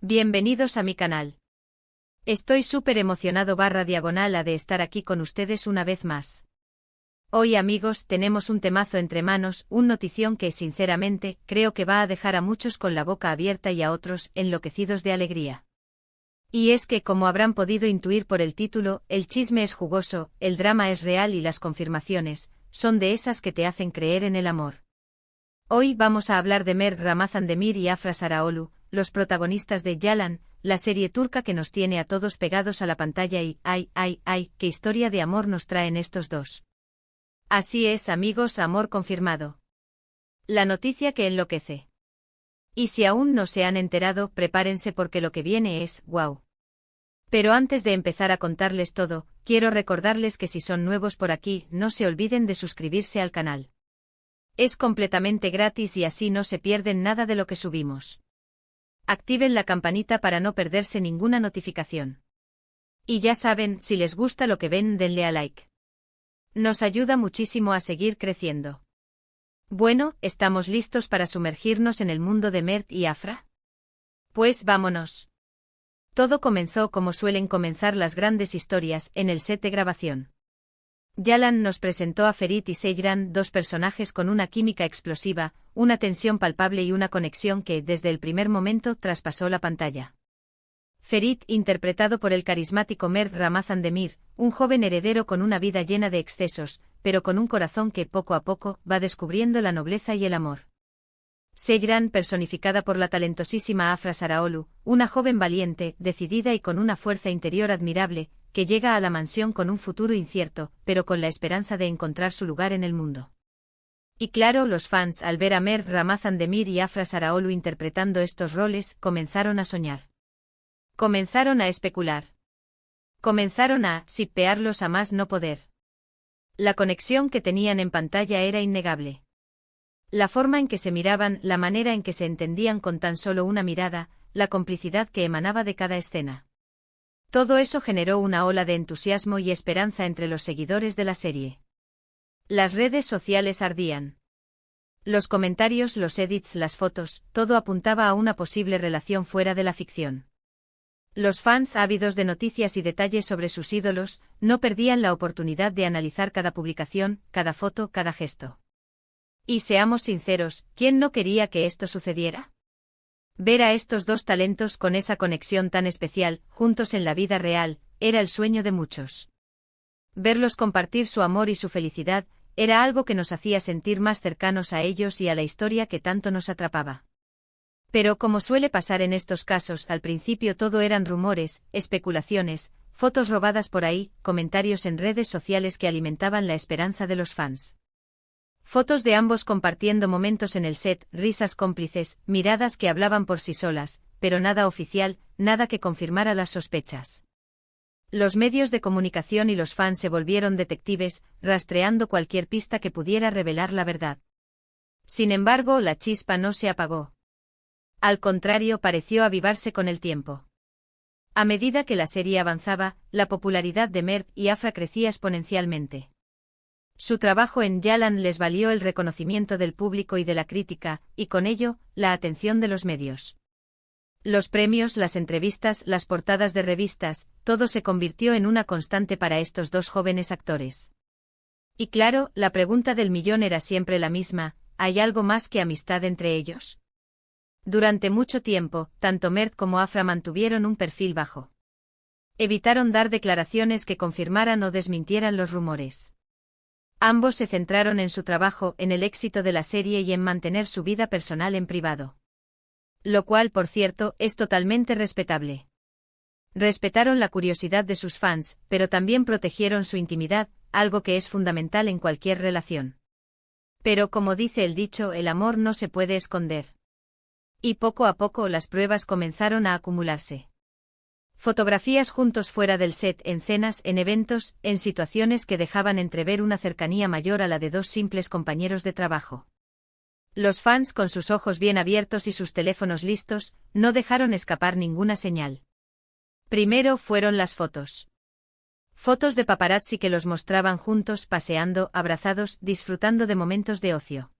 Bienvenidos a mi canal. Estoy súper emocionado /diagonal de estar aquí con ustedes una vez más. Hoy amigos tenemos un temazo entre manos, un notición que sinceramente creo que va a dejar a muchos con la boca abierta y a otros enloquecidos de alegría. Y es que como habrán podido intuir por el título, el chisme es jugoso, el drama es real y las confirmaciones son de esas que te hacen creer en el amor. Hoy vamos a hablar de Mert Ramazandemir y Afra Sarıoğlu, los protagonistas de Yalan, la serie turca que nos tiene a todos pegados a la pantalla y ¡ay, qué historia de amor nos traen estos dos! Así es amigos, amor confirmado. La noticia que enloquece. Y si aún no se han enterado, prepárense porque lo que viene es ¡wow! Pero antes de empezar a contarles todo, quiero recordarles que si son nuevos por aquí, no se olviden de suscribirse al canal. Es completamente gratis y así no se pierden nada de lo que subimos. Activen la campanita para no perderse ninguna notificación. Y ya saben, si les gusta lo que ven, denle a like. Nos ayuda muchísimo a seguir creciendo. Bueno, ¿estamos listos para sumergirnos en el mundo de Mert y Afra? Pues vámonos. Todo comenzó como suelen comenzar las grandes historias, en el set de grabación. Yalan nos presentó a Ferit y Seyran, dos personajes con una química explosiva, una tensión palpable y una conexión que, desde el primer momento, traspasó la pantalla. Ferit, interpretado por el carismático Mert Ramazandemir, un joven heredero con una vida llena de excesos, pero con un corazón que, poco a poco, va descubriendo la nobleza y el amor. Seyran, personificada por la talentosísima Afra Sarıoğlu, una joven valiente, decidida y con una fuerza interior admirable, que llega a la mansión con un futuro incierto, pero con la esperanza de encontrar su lugar en el mundo. Y claro, los fans, al ver a Mert Ramazandemir y Afra Sarıoğlu interpretando estos roles, comenzaron a soñar. Comenzaron a especular. Comenzaron a shippearlos a más no poder. La conexión que tenían en pantalla era innegable. La forma en que se miraban, la manera en que se entendían con tan solo una mirada, la complicidad que emanaba de cada escena. Todo eso generó una ola de entusiasmo y esperanza entre los seguidores de la serie. Las redes sociales ardían. Los comentarios, los edits, las fotos, todo apuntaba a una posible relación fuera de la ficción. Los fans, ávidos de noticias y detalles sobre sus ídolos, no perdían la oportunidad de analizar cada publicación, cada foto, cada gesto. Y seamos sinceros, ¿quién no quería que esto sucediera? Ver a estos dos talentos con esa conexión tan especial, juntos en la vida real, era el sueño de muchos. Verlos compartir su amor y su felicidad, era algo que nos hacía sentir más cercanos a ellos y a la historia que tanto nos atrapaba. Pero como suele pasar en estos casos, al principio todo eran rumores, especulaciones, fotos robadas por ahí, comentarios en redes sociales que alimentaban la esperanza de los fans. Fotos de ambos compartiendo momentos en el set, risas cómplices, miradas que hablaban por sí solas, pero nada oficial, nada que confirmara las sospechas. Los medios de comunicación y los fans se volvieron detectives, rastreando cualquier pista que pudiera revelar la verdad. Sin embargo, la chispa no se apagó. Al contrario, pareció avivarse con el tiempo. A medida que la serie avanzaba, la popularidad de Mert y Afra crecía exponencialmente. Su trabajo en Yalan les valió el reconocimiento del público y de la crítica, y con ello, la atención de los medios. Los premios, las entrevistas, las portadas de revistas, todo se convirtió en una constante para estos dos jóvenes actores. Y claro, la pregunta del millón era siempre la misma, ¿hay algo más que amistad entre ellos? Durante mucho tiempo, tanto Mert como Afra mantuvieron un perfil bajo. Evitaron dar declaraciones que confirmaran o desmintieran los rumores. Ambos se centraron en su trabajo, en el éxito de la serie y en mantener su vida personal en privado. Lo cual, por cierto, es totalmente respetable. Respetaron la curiosidad de sus fans, pero también protegieron su intimidad, algo que es fundamental en cualquier relación. Pero como dice el dicho, el amor no se puede esconder. Y poco a poco las pruebas comenzaron a acumularse. Fotografías juntos fuera del set, en cenas, en eventos, en situaciones que dejaban entrever una cercanía mayor a la de dos simples compañeros de trabajo. Los fans, con sus ojos bien abiertos y sus teléfonos listos, no dejaron escapar ninguna señal. Primero fueron las fotos. Fotos de paparazzi que los mostraban juntos, paseando, abrazados, disfrutando de momentos de ocio.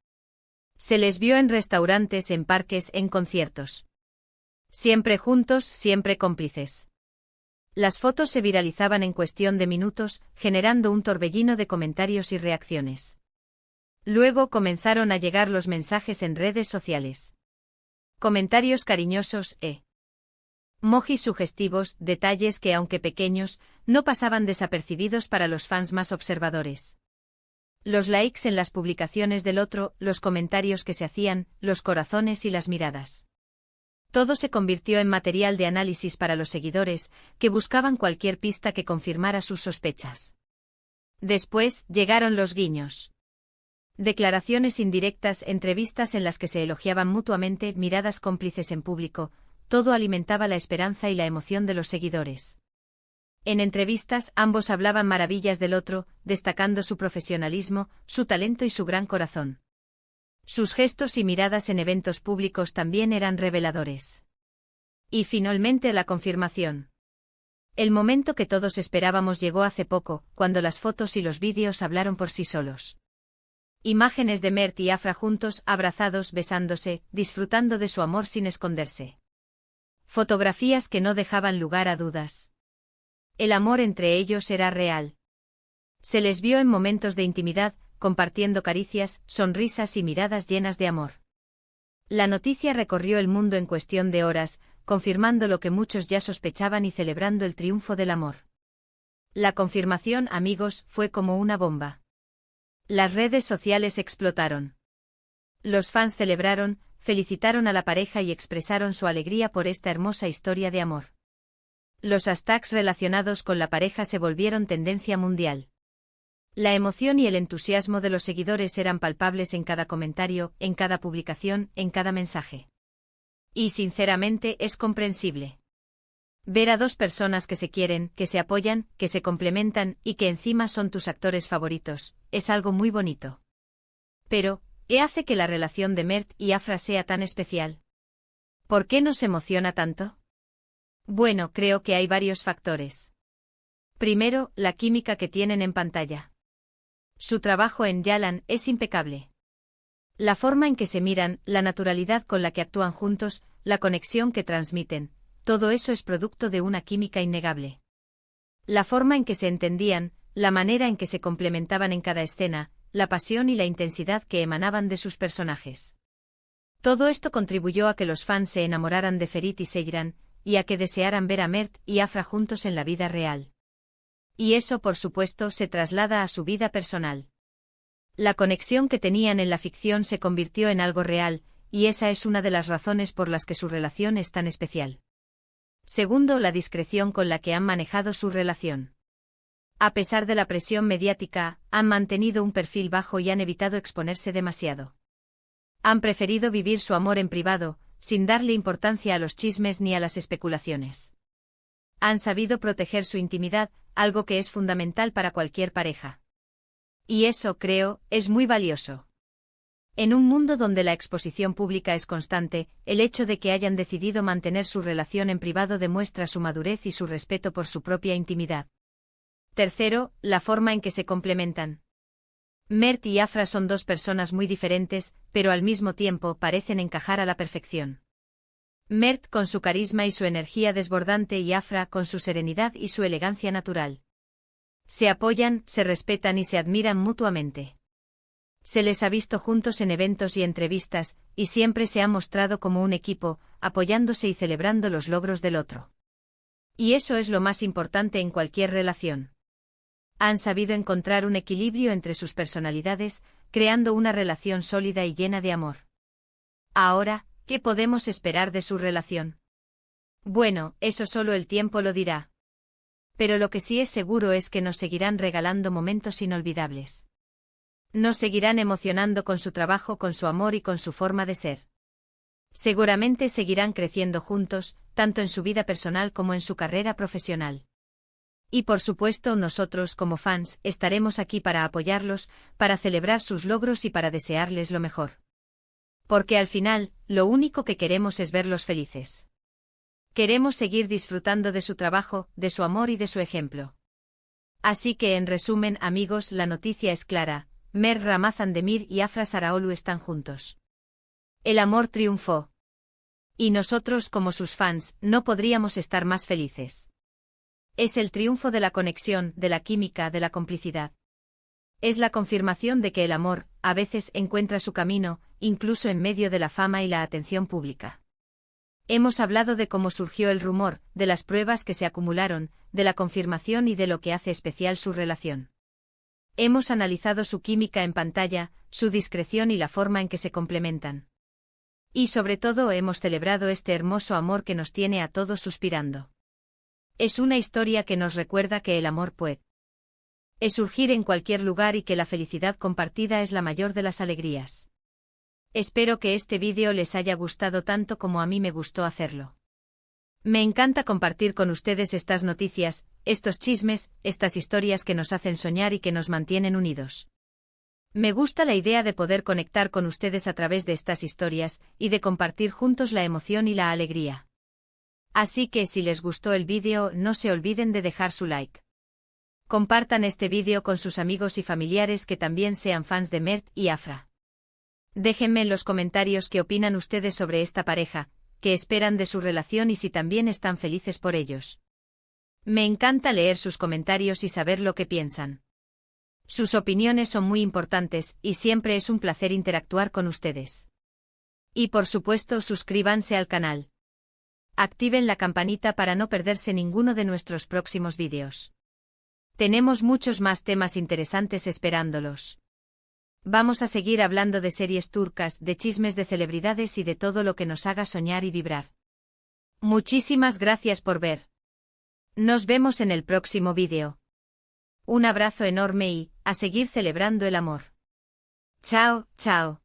Se les vio en restaurantes, en parques, en conciertos. Siempre juntos, siempre cómplices. Las fotos se viralizaban en cuestión de minutos, generando un torbellino de comentarios y reacciones. Luego comenzaron a llegar los mensajes en redes sociales. Comentarios cariñosos emojis sugestivos, detalles que, aunque pequeños, no pasaban desapercibidos para los fans más observadores. Los likes en las publicaciones del otro, los comentarios que se hacían, los corazones y las miradas. Todo se convirtió en material de análisis para los seguidores, que buscaban cualquier pista que confirmara sus sospechas. Después, llegaron los guiños. Declaraciones indirectas, entrevistas en las que se elogiaban mutuamente, miradas cómplices en público, todo alimentaba la esperanza y la emoción de los seguidores. En entrevistas, ambos hablaban maravillas del otro, destacando su profesionalismo, su talento y su gran corazón. Sus gestos y miradas en eventos públicos también eran reveladores. Y finalmente la confirmación. El momento que todos esperábamos llegó hace poco, cuando las fotos y los vídeos hablaron por sí solos. Imágenes de Mert y Afra juntos, abrazados, besándose, disfrutando de su amor sin esconderse. Fotografías que no dejaban lugar a dudas. El amor entre ellos era real. Se les vio en momentos de intimidad, compartiendo caricias, sonrisas y miradas llenas de amor. La noticia recorrió el mundo en cuestión de horas, confirmando lo que muchos ya sospechaban y celebrando el triunfo del amor. La confirmación, amigos, fue como una bomba. Las redes sociales explotaron. Los fans celebraron, felicitaron a la pareja y expresaron su alegría por esta hermosa historia de amor. Los hashtags relacionados con la pareja se volvieron tendencia mundial. La emoción y el entusiasmo de los seguidores eran palpables en cada comentario, en cada publicación, en cada mensaje. Y sinceramente es comprensible. Ver a dos personas que se quieren, que se apoyan, que se complementan y que encima son tus actores favoritos, es algo muy bonito. Pero, ¿qué hace que la relación de Mert y Afra sea tan especial? ¿Por qué nos emociona tanto? Bueno, creo que hay varios factores. Primero, la química que tienen en pantalla. Su trabajo en Yalan es impecable. La forma en que se miran, la naturalidad con la que actúan juntos, la conexión que transmiten, todo eso es producto de una química innegable. La forma en que se entendían, la manera en que se complementaban en cada escena, la pasión y la intensidad que emanaban de sus personajes. Todo esto contribuyó a que los fans se enamoraran de Ferit y Seyran, y a que desearan ver a Mert y Afra juntos en la vida real. Y eso, por supuesto, se traslada a su vida personal. La conexión que tenían en la ficción se convirtió en algo real, y esa es una de las razones por las que su relación es tan especial. Segundo, la discreción con la que han manejado su relación. A pesar de la presión mediática, han mantenido un perfil bajo y han evitado exponerse demasiado. Han preferido vivir su amor en privado, sin darle importancia a los chismes ni a las especulaciones. Han sabido proteger su intimidad, algo que es fundamental para cualquier pareja. Y eso, creo, es muy valioso. En un mundo donde la exposición pública es constante, el hecho de que hayan decidido mantener su relación en privado demuestra su madurez y su respeto por su propia intimidad. Tercero, la forma en que se complementan. Mert y Afra son dos personas muy diferentes, pero al mismo tiempo parecen encajar a la perfección. Mert con su carisma y su energía desbordante y Afra con su serenidad y su elegancia natural. Se apoyan, se respetan y se admiran mutuamente. Se les ha visto juntos en eventos y entrevistas, y siempre se ha mostrado como un equipo, apoyándose y celebrando los logros del otro. Y eso es lo más importante en cualquier relación. Han sabido encontrar un equilibrio entre sus personalidades, creando una relación sólida y llena de amor. Ahora, ¿qué podemos esperar de su relación? Bueno, eso solo el tiempo lo dirá. Pero lo que sí es seguro es que nos seguirán regalando momentos inolvidables. Nos seguirán emocionando con su trabajo, con su amor y con su forma de ser. Seguramente seguirán creciendo juntos, tanto en su vida personal como en su carrera profesional. Y por supuesto nosotros como fans estaremos aquí para apoyarlos, para celebrar sus logros y para desearles lo mejor. Porque al final, lo único que queremos es verlos felices. Queremos seguir disfrutando de su trabajo, de su amor y de su ejemplo. Así que en resumen, amigos, la noticia es clara, Mert Ramazan Demir y Afra Saraolu están juntos. El amor triunfó. Y nosotros, como sus fans, no podríamos estar más felices. Es el triunfo de la conexión, de la química, de la complicidad. Es la confirmación de que el amor, a veces, encuentra su camino, incluso en medio de la fama y la atención pública. Hemos hablado de cómo surgió el rumor, de las pruebas que se acumularon, de la confirmación y de lo que hace especial su relación. Hemos analizado su química en pantalla, su discreción y la forma en que se complementan. Y sobre todo hemos celebrado este hermoso amor que nos tiene a todos suspirando. Es una historia que nos recuerda que el amor puede surgir en cualquier lugar y que la felicidad compartida es la mayor de las alegrías. Espero que este vídeo les haya gustado tanto como a mí me gustó hacerlo. Me encanta compartir con ustedes estas noticias, estos chismes, estas historias que nos hacen soñar y que nos mantienen unidos. Me gusta la idea de poder conectar con ustedes a través de estas historias, y de compartir juntos la emoción y la alegría. Así que si les gustó el vídeo, no se olviden de dejar su like. Compartan este vídeo con sus amigos y familiares que también sean fans de Mert y Afra. Déjenme en los comentarios qué opinan ustedes sobre esta pareja, qué esperan de su relación y si también están felices por ellos. Me encanta leer sus comentarios y saber lo que piensan. Sus opiniones son muy importantes, y siempre es un placer interactuar con ustedes. Y por supuesto, suscríbanse al canal. Activen la campanita para no perderse ninguno de nuestros próximos vídeos. Tenemos muchos más temas interesantes esperándolos. Vamos a seguir hablando de series turcas, de chismes de celebridades y de todo lo que nos haga soñar y vibrar. Muchísimas gracias por ver. Nos vemos en el próximo vídeo. Un abrazo enorme y, a seguir celebrando el amor. Chao, chao.